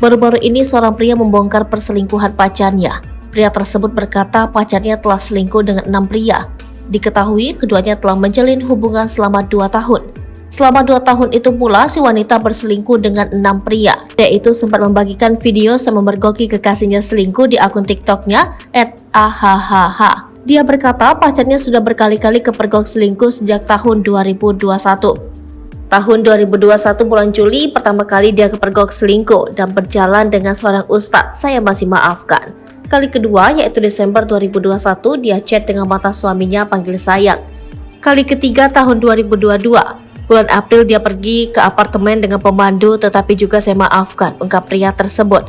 Baru-baru ini seorang pria membongkar perselingkuhan pacarnya. Pria tersebut berkata pacarnya telah selingkuh dengan 6 pria. Diketahui keduanya telah menjalin hubungan selama 2 tahun. Selama 2 tahun itu pula si wanita berselingkuh dengan 6 pria. Dia itu sempat membagikan video sama memergoki kekasihnya selingkuh di akun TikToknya @ahhh. Dia berkata pacarnya sudah berkali-kali kepergok selingkuh sejak tahun 2021. Tahun 2021 bulan Juli pertama kali dia kepergok selingkuh dan berjalan dengan seorang ustadz, saya masih maafkan. Kali kedua yaitu Desember 2021 dia chat dengan mantan suaminya panggil sayang. Kali ketiga tahun 2022, bulan April dia pergi ke apartemen dengan pemandu tetapi juga saya maafkan, ungkap pria tersebut.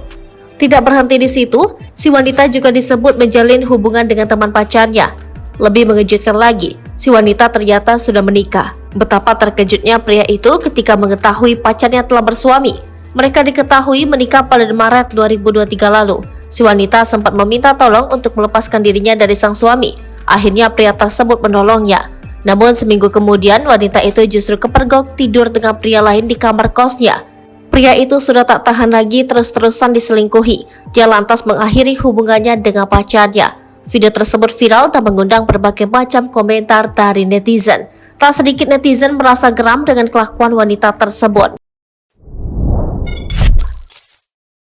Tidak berhenti di situ, si wanita juga disebut menjalin hubungan dengan teman pacarnya. Lebih mengejutkan lagi, si wanita ternyata sudah menikah. Betapa terkejutnya pria itu ketika mengetahui pacarnya telah bersuami. Mereka diketahui menikah pada Maret 2023 lalu. Si wanita sempat meminta tolong untuk melepaskan dirinya dari sang suami. Akhirnya pria tersebut menolongnya. Namun seminggu kemudian wanita itu justru kepergok tidur dengan pria lain di kamar kosnya. Pria itu sudah tak tahan lagi terus-terusan diselingkuhi. Dia lantas mengakhiri hubungannya dengan pacarnya. Video tersebut viral dan mengundang berbagai macam komentar dari netizen. Tak sedikit netizen merasa geram dengan kelakuan wanita tersebut.